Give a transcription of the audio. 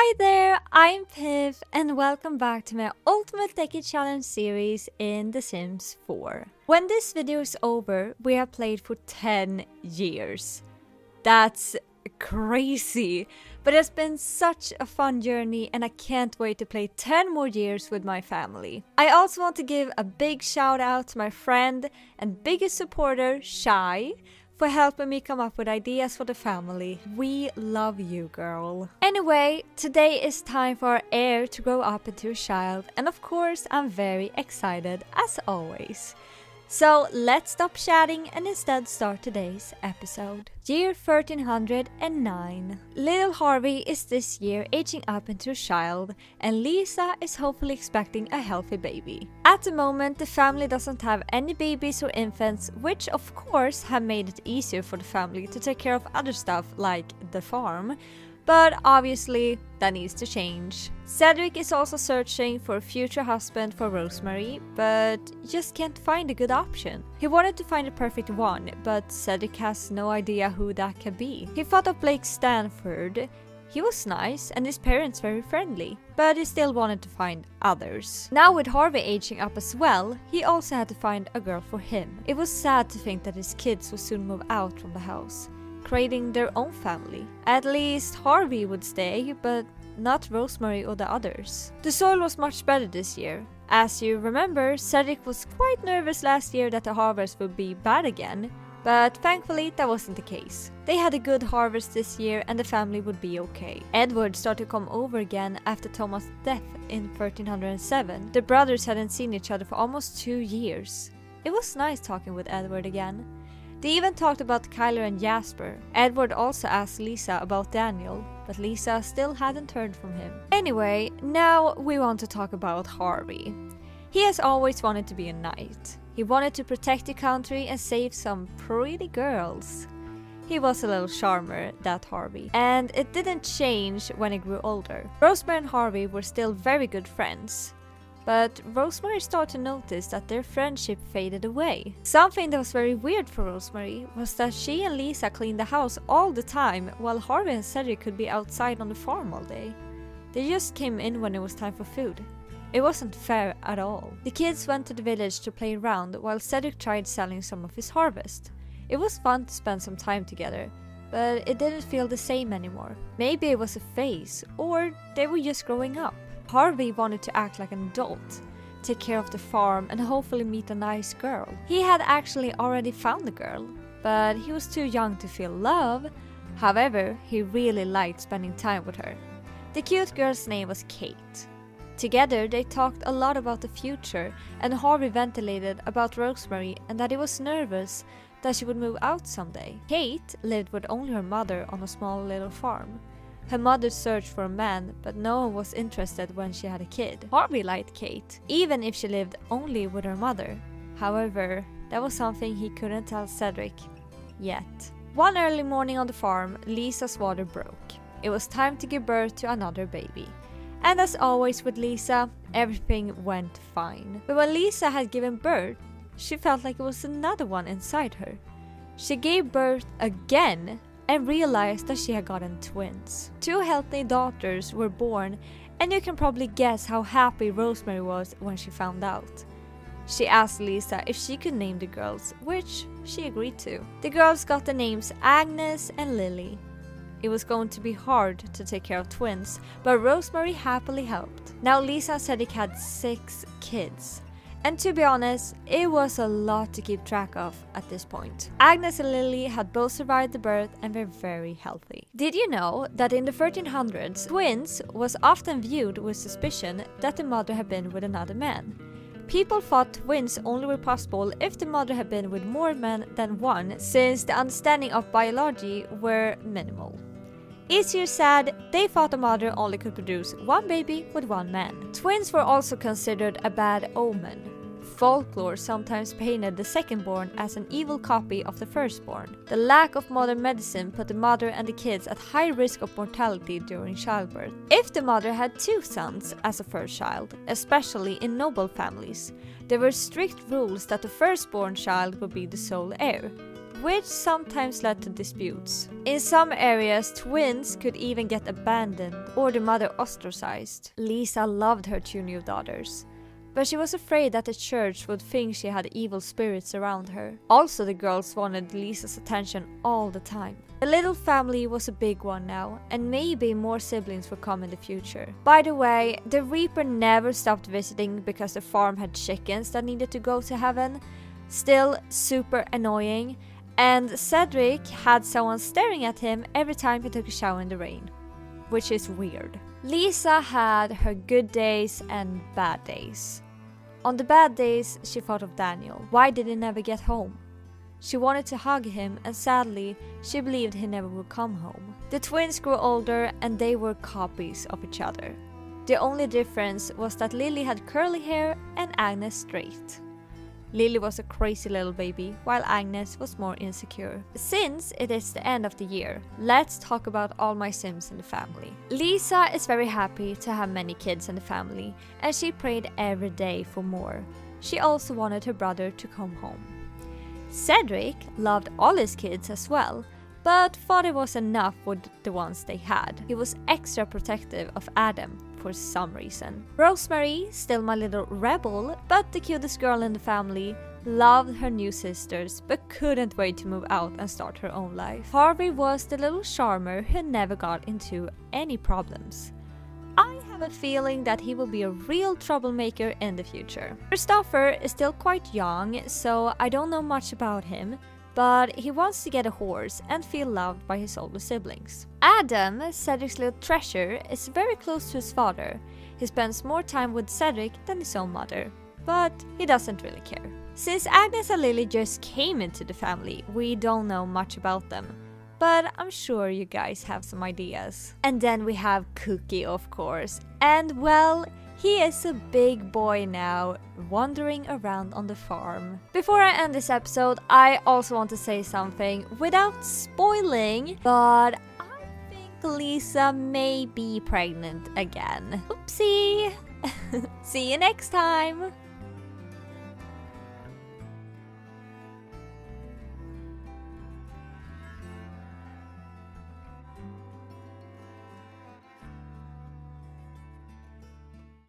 Hi there, I'm Piv and welcome back to my Ultimate Decade Challenge series in The Sims 4. When this video is over, we have played for 10 years. That's crazy, but it's been such a fun journey and I can't wait to play 10 more years with my family. I also want to give a big shout out to my friend and biggest supporter, Shai, for helping me come up with ideas for the family. We love you, girl. Anyway, today is time for our heir to grow up into a child, and of course I'm very excited as always. So let's stop chatting and instead start today's episode. Year 1309. Little Harvey is this year aging up into a child, and Lisa is hopefully expecting a healthy baby. At the moment, the family doesn't have any babies or infants, which of course have made it easier for the family to take care of other stuff like the farm. But obviously, that needs to change. Cedric is also searching for a future husband for Rosemary, but just can't find a good option. He wanted to find the perfect one, but Cedric has no idea who that can be. He thought of Blake Stanford. He was nice and his parents very friendly, but he still wanted to find others. Now with Harvey aging up as well, he also had to find a girl for him. It was sad to think that his kids would soon move out from the house, creating their own family. At least Harvey would stay, but not Rosemary or the others. The soil was much better this year. As you remember, Cedric was quite nervous last year that the harvest would be bad again, but thankfully that wasn't the case. They had a good harvest this year and the family would be okay. Edward started to come over again after Thomas' death in 1307. The brothers hadn't seen each other for almost 2 years. It was nice talking with Edward again. They even talked about Kyler and Jasper. Edward also asked Lisa about Daniel, but Lisa still hadn't heard from him. Anyway, now we want to talk about Harvey. He has always wanted to be a knight. He wanted to protect the country and save some pretty girls. He was a little charmer, that Harvey, and it didn't change when he grew older. Rosemary and Harvey were still very good friends. But Rosemary started to notice that their friendship faded away. Something that was very weird for Rosemary was that she and Lisa cleaned the house all the time while Harvey and Cedric could be outside on the farm all day. They just came in when it was time for food. It wasn't fair at all. The kids went to the village to play around while Cedric tried selling some of his harvest. It was fun to spend some time together, but it didn't feel the same anymore. Maybe it was a phase, or they were just growing up. Harvey wanted to act like an adult, take care of the farm and hopefully meet a nice girl. He had actually already found a girl, but he was too young to feel love. However, he really liked spending time with her. The cute girl's name was Kate. Together they talked a lot about the future, and Harvey ventilated about Rosemary and that he was nervous that she would move out someday. Kate lived with only her mother on a small little farm. Her mother searched for a man, but no one was interested when she had a kid. Harvey liked Kate, even if she lived only with her mother. However, that was something he couldn't tell Cedric yet. One early morning on the farm, Lisa's water broke. It was time to give birth to another baby. And as always with Lisa, everything went fine. But when Lisa had given birth, she felt like it was another one inside her. She gave birth again and realized that she had gotten twins. 2 healthy daughters were born, and you can probably guess how happy Rosemary was when she found out. She asked Lisa if she could name the girls, which she agreed to. The girls got the names Agnes and Lily. It was going to be hard to take care of twins, but Rosemary happily helped. Now Lisa and Cedric had 6 kids. And to be honest, it was a lot to keep track of at this point. Agnes and Lily had both survived the birth and were very healthy. Did you know that in the 1300s, twins was often viewed with suspicion that the mother had been with another man? People thought twins only were possible if the mother had been with more men than one, since the understanding of biology were minimal. Easier said, they thought a mother only could produce one baby with one man. Twins were also considered a bad omen. Folklore sometimes painted the second-born as an evil copy of the firstborn. The lack of modern medicine put the mother and the kids at high risk of mortality during childbirth. If the mother had 2 sons as a first child, especially in noble families, there were strict rules that the firstborn child would be the sole heir, which sometimes led to disputes. In some areas, twins could even get abandoned or the mother ostracized. Lisa loved her two new daughters, but she was afraid that the church would think she had evil spirits around her. Also, the girls wanted Lisa's attention all the time. The little family was a big one now, and maybe more siblings would come in the future. By the way, the Reaper never stopped visiting because the farm had chickens that needed to go to heaven. Still super annoying, and Cedric had someone staring at him every time he took a shower in the rain, which is weird. Lisa had her good days and bad days. On the bad days, she thought of Daniel. Why did he never get home? She wanted to hug him, and sadly, she believed he never would come home. The twins grew older and they were copies of each other. The only difference was that Lily had curly hair and Agnes straight. Lily was a crazy little baby, while Agnes was more insecure. Since it is the end of the year, let's talk about all my Sims in the family. Lisa is very happy to have many kids in the family, and she prayed every day for more. She also wanted her brother to come home. Cedric loved all his kids as well, but thought it was enough with the ones they had. He was extra protective of Adam for some reason. Rosemary, still my little rebel, but the cutest girl in the family, loved her new sisters but couldn't wait to move out and start her own life. Harvey was the little charmer who never got into any problems. I have a feeling that he will be a real troublemaker in the future. Christopher is still quite young, so I don't know much about him, but he wants to get a horse and feel loved by his older siblings. Adam, Cedric's little treasure, is very close to his father. He spends more time with Cedric than his own mother, but he doesn't really care. Since Agnes and Lily just came into the family, we don't know much about them, but I'm sure you guys have some ideas. And then we have Cookie, of course, and well, he is a big boy now, wandering around on the farm. Before I end this episode, I also want to say something without spoiling, but I think Lisa may be pregnant again. Oopsie! See you next time!